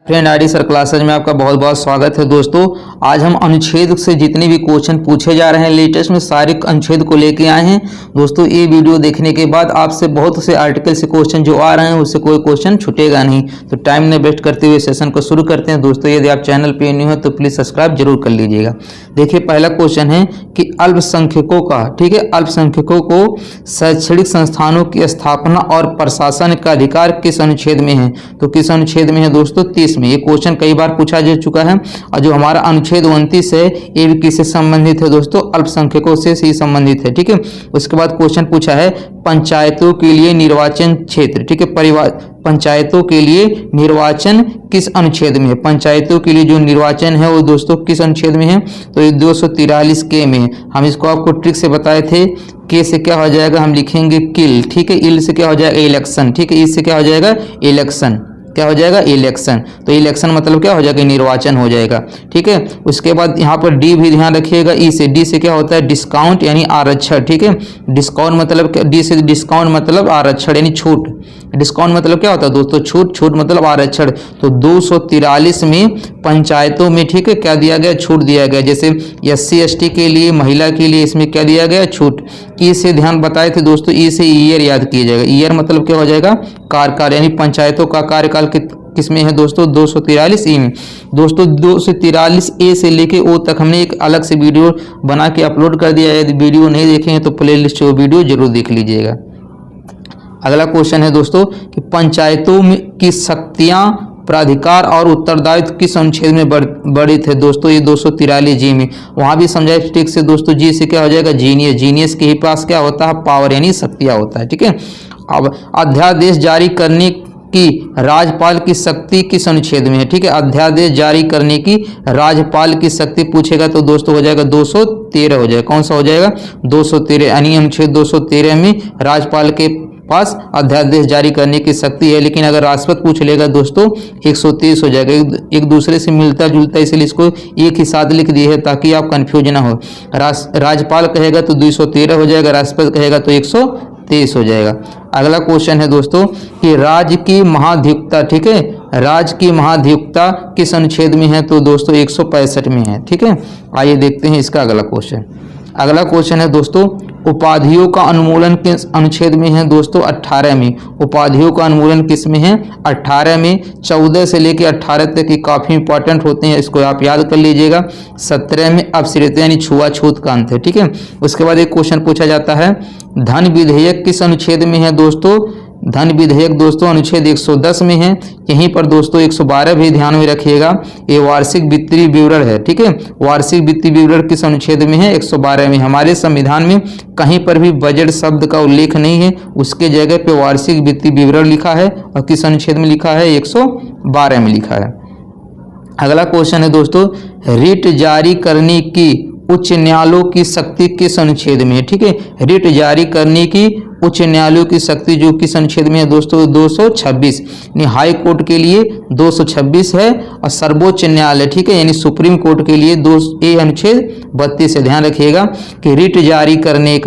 Friend RD sir classes में आपका बहुत बहुत स्वागत है। दोस्तों आज हम अनुच्छेद से जितने भी क्वेश्चन पूछे जा रहे हैं लेटेस्ट में सारे अनुच्छेद को लेके आए हैं। दोस्तों ये वीडियो देखने के बाद आपसे बहुत से आर्टिकल से क्वेश्चन जो आ रहे हैं उससे कोई क्वेश्चन छूटेगा नहीं। तो टाइम न वेस्ट करते हुए सेशन को शुरू करते हैं। दोस्तों यदि आप चैनल पे न्यू है तो प्लीज़ सब्सक्राइब जरूर कर लीजिएगा। देखिए पहला क्वेश्चन है कि अल्पसंख्यकों का, ठीक है, अल्पसंख्यकों को शैक्षणिक संस्थानों की स्थापना और प्रशासन का अधिकार किस अनुच्छेद में है? तो किस अनुच्छेद में है दोस्तों? 30 में। ये क्वेश्चन कई बार पूछा जा चुका है। और जो हमारा अनुच्छेद 29 है ये भी किससे संबंधित है दोस्तों? अल्पसंख्यकों से ही संबंधित है, ठीक है। उसके बाद क्वेश्चन पूछा है पंचायतों के लिए निर्वाचन क्षेत्र, ठीक है, पंचायतों के लिए निर्वाचन किस अनुच्छेद में है? पंचायतों के लिए जो निर्वाचन है वो दोस्तों किस अनुच्छेद में है? तो ये 243 के में है। हम इसको आपको ट्रिक से बताए थे। के से क्या हो जाएगा? हम लिखेंगे किल, ठीक है। इल से क्या हो जाएगा? इलेक्शन, ठीक है। इससे क्या हो जाएगा? इलेक्शन। क्या हो जाएगा? इलेक्शन। तो इलेक्शन मतलब क्या हो जाएगा? निर्वाचन हो जाएगा, ठीक है। उसके बाद यहाँ पर डी भी ध्यान रखिएगा। ई से, डी से क्या होता है? डिस्काउंट यानी आरक्षण, ठीक है। डिस्काउंट मतलब क्या? डी से डिस्काउंट मतलब आरक्षण यानी छूट। डिस्काउंट मतलब क्या होता है दोस्तों? छूट। छूट मतलब आरक्षण। तो 243 में पंचायतों में, ठीक है, क्या दिया गया? छूट दिया गया। जैसे SC ST के लिए, महिला के लिए इसमें क्या दिया गया? छूट। ई से ध्यान बताए थे दोस्तों। ई से ईयर याद किया जाएगा। ईयर मतलब क्या हो जाएगा? कार्यकाल, यानी पंचायतों का कार्यकाल किसमें है दोस्तों? 243 ई में। दोस्तों 243 ए से लेके ओ तक हमने एक अलग से वीडियो बना के अपलोड कर दिया है। यदि वीडियो नहीं देखेंगे तो प्लेलिस्ट में वीडियो जरूर देख लीजिएगा। अगला क्वेश्चन है दोस्तों कि पंचायतों में की शक्तियां, प्राधिकार और उत्तरदायित्व किस अनुच्छेद में बड़ी थे दोस्तों? ये 243 जी में। वहां भी समझाए ठीक से दोस्तों। जी से क्या हो जाएगा? जीनियस। जीनियस के ही पास क्या होता है? पावर यानी शक्तियां होता है, ठीक है। अब अध्यादेश जारी करने की राज्यपाल की शक्ति किस अनुच्छेद में है? ठीक है। अध्यादेश जारी करने की राज्यपाल की शक्ति पूछेगा तो दोस्तों हो जाएगा 213 हो जाएगा। कौन सा हो जाएगा? 213 यानी अनुच्छेद 213 में राज्यपाल के पास अध्यादेश जारी करने की शक्ति है। लेकिन अगर राष्ट्रपति पूछ लेगा दोस्तों 130 हो जाएगा। एक दूसरे से मिलता जुलता, इसलिए इसको एक ही साथ लिख दिए है ताकि आप कंफ्यूज ना हो। राज्यपाल कहेगा तो 213 हो जाएगा, राष्ट्रपति कहेगा तो 123 हो जाएगा। अगला क्वेश्चन है दोस्तों कि राज्य की महाधिवक्ता, ठीक है, राज्य की महाधिवक्ता किस अनुच्छेद में है? तो दोस्तों 165 में है, ठीक है। आइए देखते हैं इसका अगला क्वेश्चन। अगला क्वेश्चन है दोस्तों उपाधियों का अनुमूलन किस अनुच्छेद में है दोस्तों? 18 में। उपाधियों का अनुमूलन किस में है? 18 में। 14 से लेकर 18 तक की काफी इंपॉर्टेंट होते हैं, इसको आप याद कर लीजिएगा। 17 में अपसृत यानी छुआछूत का अंत है, ठीक है। उसके बाद एक क्वेश्चन पूछा जाता है धन विधेयक किस अनुच्छेद में है दोस्तों? धन विधेयक दोस्तों अनुच्छेद 110 में है। यहीं पर दोस्तों 112 भी ध्यान में रखिएगा। ये वार्षिक वित्तीय विवरण है, ठीक है। वार्षिक वित्तीय विवरण किस अनुच्छेद में है? 112 में। हमारे संविधान में कहीं पर भी बजट शब्द का उल्लेख नहीं है, उसके जगह पे वार्षिक वित्तीय विवरण लिखा है। और किस अनुच्छेद में लिखा है? 112 में लिखा है। अगला क्वेश्चन है दोस्तों रिट जारी करने की उच्च न्यायालयों की शक्ति किस अनुच्छेद में है? ठीक है। रिट जारी करने की उच्च न्यायालयों की शक्ति जो किस अनुच्छेद में है दोस्तों? 226। यानी हाई कोर्ट के लिए 226 है और सर्वोच्च न्यायालय, ठीक है, यानी सुप्रीम कोर्ट के लिए अनुच्छेद 32 है। ध्यान रखिएगा कि रिट जारी करने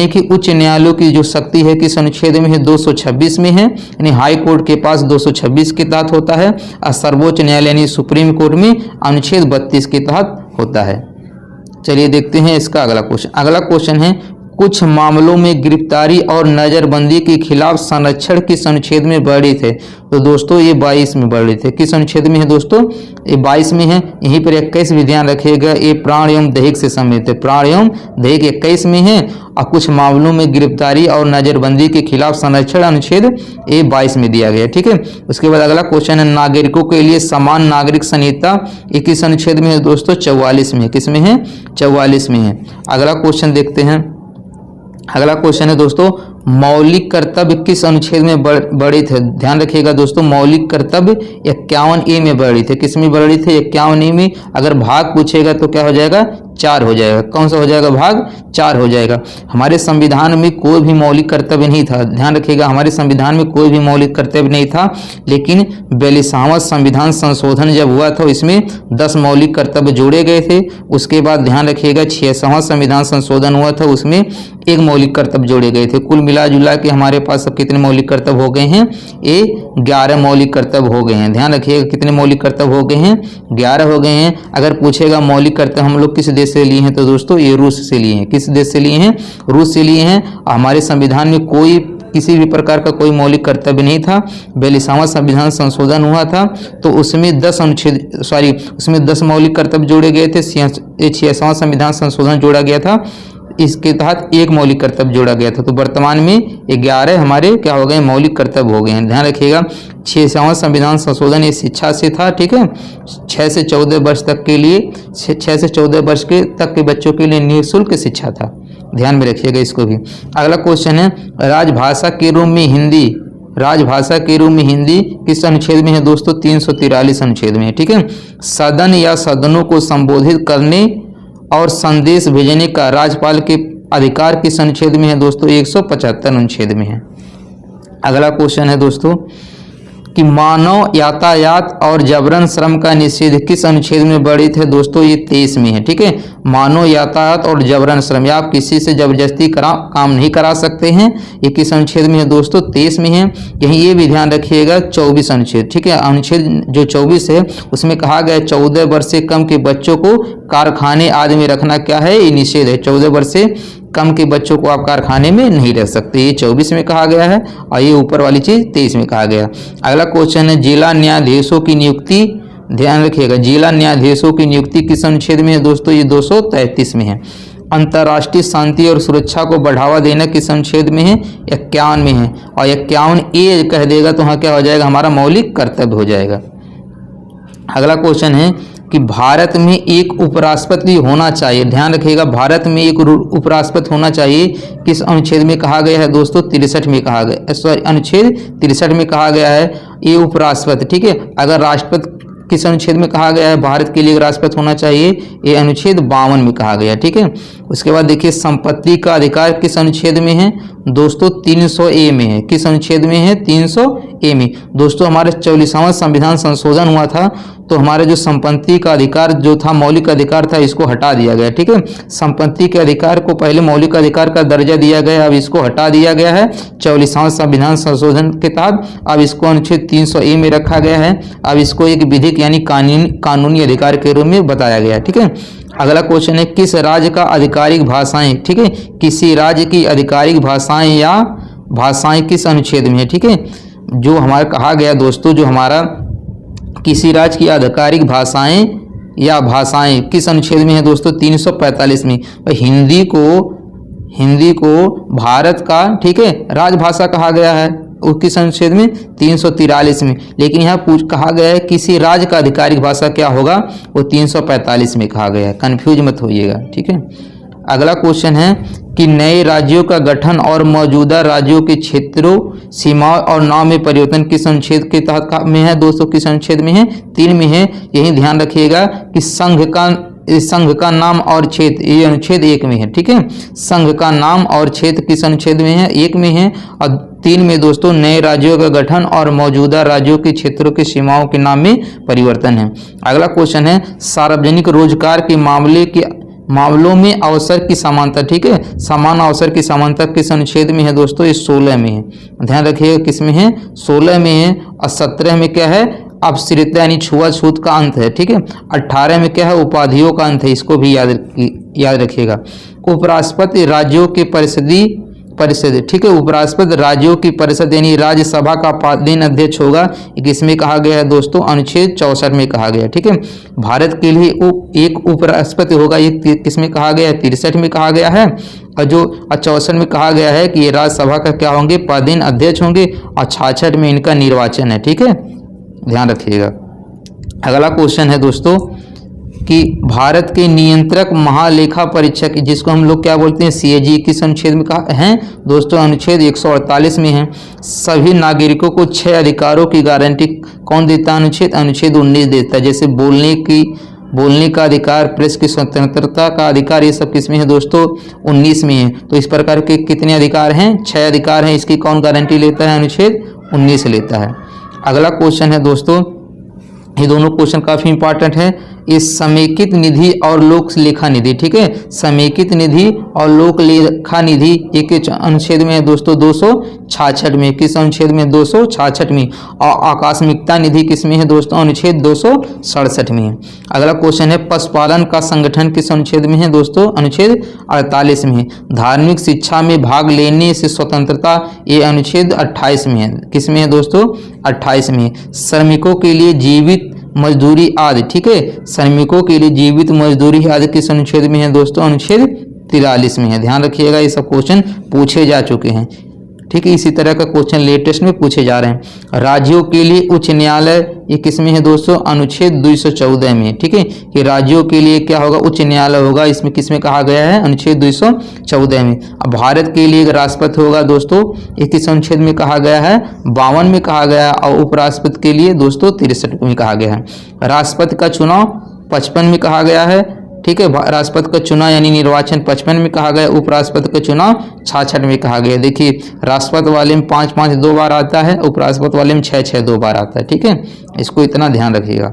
की उच्च न्यायालयों की जो शक्ति है किस अनुच्छेद में है? 226 में है। यानी हाई कोर्ट के पास 226 के तहत होता है और सर्वोच्च न्यायालय यानी सुप्रीम कोर्ट में अनुच्छेद 32 के तहत होता है। चलिए देखते हैं इसका अगला क्वेश्चन। अगला क्वेश्चन है कुछ मामलों में गिरफ्तारी और नजरबंदी के खिलाफ संरक्षण किस अनुच्छेद में वर्णित है? तो दोस्तों ये 22 में वर्णित है। किस अनुच्छेद में है दोस्तों? ये 22 में है। यहीं पर 21 भी ध्यान रखिएगा, ये प्राण एवं दहेज से संबंधित है। प्राण एवं दहेज 21 में है और कुछ मामलों में गिरफ्तारी और नजरबंदी के खिलाफ संरक्षण अनुच्छेद ये 22 में दिया गया, ठीक है। उसके बाद अगला क्वेश्चन है नागरिकों के लिए समान नागरिक संहिता, ये किस अनुच्छेद में है दोस्तों? 44 में। किस में है? 44 में है। अगला क्वेश्चन देखते हैं। अगला क्वेश्चन है दोस्तों मौलिक कर्तव्य किस अनुच्छेद में वर्णित है? ध्यान रखिएगा दोस्तों मौलिक कर्तव्य 51 ए में वर्णित है। किस में वर्णित है? 51 ए में। अगर भाग पूछेगा तो क्या हो जाएगा? 4 हो जाएगा। कौन सा हो जाएगा? भाग 4 हो जाएगा। हमारे संविधान में कोई भी मौलिक कर्तव्य नहीं था, ध्यान रखिएगा, हमारे संविधान में कोई भी मौलिक कर्तव्य नहीं था, लेकिन 42वां संविधान संशोधन जब हुआ था इसमें 10 मौलिक कर्तव्य जोड़े गए थे। उसके बाद ध्यान रखिएगा 66वां संविधान संशोधन हुआ था, उसमें 1 मौलिक कर्तव्य जोड़े गए थे। कुल मिला जुला के हमारे पास अब कितने मौलिक कर्तव्य हो गए हैं? ये 11 मौलिक कर्तव्य हो गए हैं। ध्यान रखिएगा कितने मौलिक कर्तव्य हो गए हैं? 11 हो गए हैं। अगर पूछेगा मौलिक कर्तव्य हम लोग किस देश से लिए हैं, तो दोस्तों ये रूस से लिए हैं। किस देश से लिए हैं? रूस से लिए हैं। हमारे संविधान में कोई किसी भी प्रकार का कोई मौलिक कर्तव्य नहीं था। 42वां संविधान संशोधन हुआ था तो उसमें 10 मौलिक कर्तव्य जोड़े गए थे। 66वां संविधान संशोधन जोड़ा गया था, इसके तहत 1 मौलिक कर्तव्य जोड़ा गया था। तो वर्तमान में 11 हमारे क्या हो गए? मौलिक कर्तव्य हो गए हैं। ध्यान रखिएगा 66वां संविधान संशोधन ये शिक्षा से था, ठीक है, 6 से 14 वर्ष तक के लिए, 6 से 14 वर्ष के तक के बच्चों के लिए निःशुल्क शिक्षा था। ध्यान में रखिएगा इसको भी। अगला क्वेश्चन है राजभाषा के रूप में हिंदी, राजभाषा के रूप में हिंदी किस अनुच्छेद में है दोस्तों? 343 अनुच्छेद में है, ठीक है। सदन या सदनों को संबोधित करने और संदेश भेजने का राज्यपाल के अधिकार किस अनुच्छेद में है दोस्तों? 175 अनुच्छेद में है। अगला क्वेश्चन है दोस्तों कि मानव यातायात और जबरन श्रम का निषेध किस अनुच्छेद में वर्णित है दोस्तों? ये 23 में है, ठीक है। मानव यातायात और जबरन श्रम, या आप किसी से जबरदस्ती काम नहीं करा सकते हैं, ये किस अनुच्छेद में है दोस्तों? 23 में है। यहीं ये भी ध्यान रखिएगा 24 अनुच्छेद, ठीक है। अनुच्छेद जो 24 है उसमें कहा गया 14 वर्ष से कम के बच्चों को कारखाने आदि में रखना क्या है? ये निषेध है। 14 वर्ष से कम के बच्चों को आप कारखाने में नहीं रख सकते, ये 24 में कहा गया है, और ये ऊपर वाली चीज 23 में कहा गया। अगला क्वेश्चन है जिला न्यायाधीशों की नियुक्ति, ध्यान रखिएगा जिला न्यायाधीशों की नियुक्ति किस अनुच्छेद में है दोस्तों? ये 233 में है। अंतर्राष्ट्रीय शांति और सुरक्षा को बढ़ावा देना किस अनुच्छेद में है? 51 में है। और 51 ए कह देगा तो वहाँ क्या हो जाएगा? हमारा मौलिक कर्तव्य हो जाएगा। अगला क्वेश्चन है कि भारत में एक उपराष्ट्रपति होना चाहिए, ध्यान रखिएगा भारत में एक उपराष्ट्रपति होना चाहिए, किस अनुच्छेद में कहा गया है दोस्तों? 63 में कहा गया, सॉरी अनुच्छेद 63 में कहा गया है ये उपराष्ट्रपति, ठीक है। अगर राष्ट्रपति किस अनुच्छेद में कहा गया है भारत के लिए राष्ट्रपति होना चाहिए? ये अनुच्छेद 52 में कहा गया, ठीक है। उसके बाद देखिए संपत्ति का अधिकार किस अनुच्छेद में है दोस्तों? 300 ए में है। किस अनुच्छेद में है? 300 ए में। दोस्तों हमारे 44वां संविधान संशोधन हुआ था तो हमारे जो संपत्ति का अधिकार जो था, मौलिक अधिकार था, इसको हटा दिया गया, ठीक है। संपत्ति के अधिकार को पहले मौलिक अधिकार का दर्जा दिया गया, अब इसको हटा दिया गया है 44वां संविधान संशोधन के तहत। अब इसको अनुच्छेद 300 ए में रखा गया है। अब इसको एक विधिक यानी कानूनी अधिकार के रूप में बताया गया, ठीक है। अगला क्वेश्चन है किस राज्य का आधिकारिक भाषाएं, ठीक है, किसी राज्य की आधिकारिक भाषाएं या भाषाएं किस अनुच्छेद में है, ठीक है। जो हमारा कहा गया दोस्तों, जो हमारा किसी राज्य की आधिकारिक भाषाएं या भाषाएं किस अनुच्छेद में है दोस्तों? 345 में। हिंदी को भारत का, ठीक है, राजभाषा कहा गया है, वो किस अनुच्छेद में? 343 में। लेकिन यहाँ कहा गया है किसी राज्य का आधिकारिक भाषा क्या होगा? वो 345 में कहा गया है, कंफ्यूज मत होइएगा, ठीक है। अगला क्वेश्चन है कि नए राज्यों का गठन और मौजूदा राज्यों के क्षेत्रों, सीमाओं और नाम में परिवर्तन किस अनुच्छेद के तहत में है दोस्तों? किस अनुच्छेद में है? 3 में है। यही ध्यान रखिएगा कि संघ का नाम और क्षेत्र, ये अनुच्छेद 1 में है, ठीक है। संघ का नाम और क्षेत्र किस अनुच्छेद में है? 1 में है। और 3 में दोस्तों नए राज्यों का गठन और मौजूदा राज्यों के क्षेत्रों की सीमाओं के नाम में परिवर्तन है। अगला क्वेश्चन है सार्वजनिक रोजगार के मामलों में अवसर की समानता, ठीक है, समान अवसर की समानता किस अनुच्छेद में है दोस्तों? ये 16 में है। ध्यान रखिएगा किस में है? 16 में है। और 17 में क्या है? अपसृता यानी छुआछूत का अंत है, ठीक है। 18 में क्या है? उपाधियों का अंत है, इसको भी याद रखिएगा। उपराष्ट्रपति राज्यों के परिषद, ठीक है, उपराष्ट्रपति राज्यों की परिषद यानी राज्यसभा का 5 दिन अध्यक्ष होगा, किसमें कहा गया है दोस्तों? अनुच्छेद 64 में कहा गया, ठीक है। भारत के लिए एक उपराष्ट्रपति होगा, ये किसमें कहा गया है? 63 में कहा गया है। और जो 64 में कहा गया है कि ये राज्यसभा का क्या होंगे? 5 दिन अध्यक्ष होंगे। और 66 में इनका निर्वाचन है, ठीक है, ध्यान रखिएगा। अगला क्वेश्चन है दोस्तों कि भारत के नियंत्रक महालेखा परीक्षक, जिसको हम लोग क्या बोलते हैं? सीएजी, किस अनुच्छेद में कहा है दोस्तों? अनुच्छेद 148 में है। सभी नागरिकों को 6 अधिकारों की गारंटी कौन देता है? अनुच्छेद 19 देता है। जैसे बोलने का अधिकार, प्रेस की स्वतंत्रता का अधिकार, ये सब किसमें है दोस्तों? 19 में है। तो इस प्रकार के कितने अधिकार हैं? 6 अधिकार हैं। इसकी कौन गारंटी लेता है? अनुच्छेद 19 लेता है। अगला क्वेश्चन है दोस्तों, ये दोनों क्वेश्चन काफी इंपॉर्टेंट है। इस समेकित निधि और लोक लेखा निधि, ठीक है, समेकित निधि और लोक लेखा निधि एक अनुच्छेद में है दोस्तों 266 में। किस अनुच्छेद में? 266 में। और आकस्मिकता निधि किस में है दोस्तों? अनुच्छेद 267 में है। अगला क्वेश्चन है, पशुपालन का संगठन किस अनुच्छेद में है दोस्तों? अनुच्छेद 48 में है। धार्मिक शिक्षा में भाग लेने से स्वतंत्रता, ये अनुच्छेद 28 में है। किस में है दोस्तों? 28 में। श्रमिकों के लिए जीवित मजदूरी आदि, ठीक है, श्रमिकों के लिए जीवित मजदूरी आदि किस अनुच्छेद में है दोस्तों? अनुच्छेद 43 में है। ध्यान रखिएगा, ये सब क्वेश्चन पूछे जा चुके हैं, ठीक है। इसी तरह का क्वेश्चन लेटेस्ट में पूछे जा रहे हैं। राज्यों के लिए उच्च न्यायालय, ये किस में है दोस्तों? अनुच्छेद 214 में, ठीक है। कि राज्यों के लिए क्या होगा? उच्च न्यायालय होगा। इसमें किस में कहा गया है? अनुच्छेद 214 में। अब भारत के लिए राष्ट्रपति होगा दोस्तों, ये किस अनुच्छेद में कहा गया है? 52 में कहा गया है। और उपराष्ट्रपति के लिए दोस्तों 63 में कहा गया है। राष्ट्रपति का चुनाव 55 में कहा गया है, ठीक है। राष्ट्रपति का चुनाव यानी निर्वाचन 55 में कहा गया, उपराष्ट्रपति का चुनाव 66 में कहा गया। देखिए, राष्ट्रपति वाले में 5-5 2 बार आता है, उपराष्ट्रपति वाले में 6-6 2 बार आता है, ठीक है। इसको इतना ध्यान रखिएगा।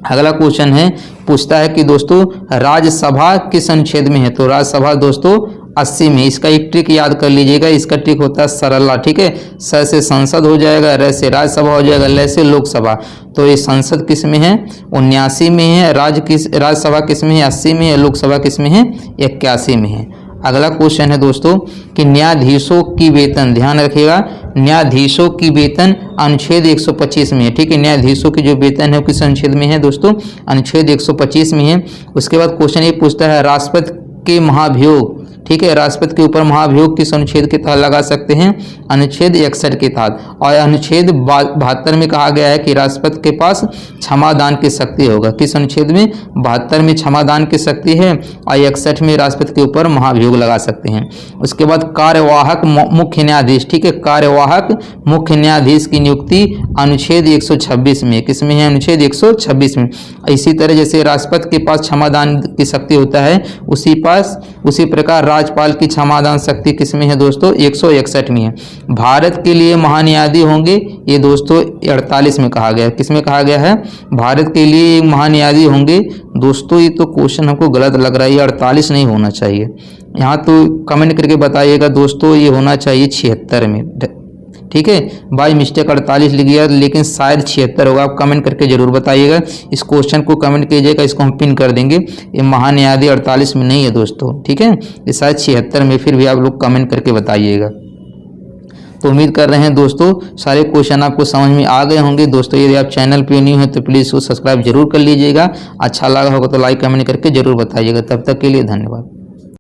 अगला क्वेश्चन है, पूछता है कि दोस्तों राज्यसभा किस अनुच्छेद में है? तो राज्यसभा दोस्तों 80 में। इसका एक ट्रिक याद कर लीजिएगा, इसका ट्रिक होता है सरला, ठीक है। स से संसद हो जाएगा, र से राज्यसभा हो जाएगा, ल से लोकसभा। तो ये संसद किस में है? 79 में है। राज्यसभा किस में है? 80 में है। लोकसभा किस में है? 81 में है। अगला क्वेश्चन है दोस्तों कि न्यायाधीशों की वेतन, ध्यान रखिएगा, न्यायाधीशों की वेतन अनुच्छेद 125 में है, ठीक है। न्यायाधीशों की जो वेतन है वो किस अनुच्छेद में है दोस्तों? अनुच्छेद 125 में है। उसके बाद क्वेश्चन ये पूछता है, राष्ट्रपति के महाभियोग, ठीक है, राष्ट्रपति के ऊपर महाभियोग किस अनुच्छेद के तहत लगा सकते हैं? अनुच्छेद 61 के तहत। और अनुच्छेद 72 में कहा गया है कि राष्ट्रपति के पास क्षमादान की शक्ति होगा। किस अनुच्छेद में? 72 में क्षमादान की शक्ति है और 61 में राष्ट्रपति के ऊपर महाभियोग लगा सकते हैं। उसके बाद कार्यवाहक मुख्य न्यायाधीश, ठीक है, कार्यवाहक मुख्य न्यायाधीश की नियुक्ति अनुच्छेद 126 में। किस में है? अनुच्छेद 126 में। इसी तरह जैसे राष्ट्रपति के पास क्षमादान की शक्ति होता है, उसी प्रकार राज्यपाल की क्षमादान शक्ति किस में है दोस्तों? 161 में है। भारत के लिए महान्यायाधीश होंगे, ये दोस्तों 48 में कहा गया है। किस में कहा गया है? भारत के लिए महान्यायाधीश होंगे। दोस्तों ये तो क्वेश्चन हमको गलत लग रहा है, ये 48 नहीं होना चाहिए। यहाँ तो कमेंट करके बताइएगा दोस्तों, ये होना चाहिए 76 में, ठीक है। बाय मिस्टेक 48 लिख गया, लेकिन शायद 76 होगा। आप कमेंट करके जरूर बताइएगा। इस क्वेश्चन को कमेंट कीजिएगा, इसको हम पिन कर देंगे। ये महान्यायाधीश 48 में नहीं है दोस्तों, ठीक है, ये शायद 76 में। फिर भी आप लोग कमेंट करके बताइएगा। तो उम्मीद कर रहे हैं दोस्तों सारे क्वेश्चन आपको समझ में आ गए होंगे। दोस्तों यदि आप चैनल पे न्यू हैं तो प्लीज़ इसको सब्सक्राइब जरूर कर लीजिएगा। अच्छा लगा होगा तो लाइक कमेंट करके जरूर बताइएगा। तब तक के लिए धन्यवाद।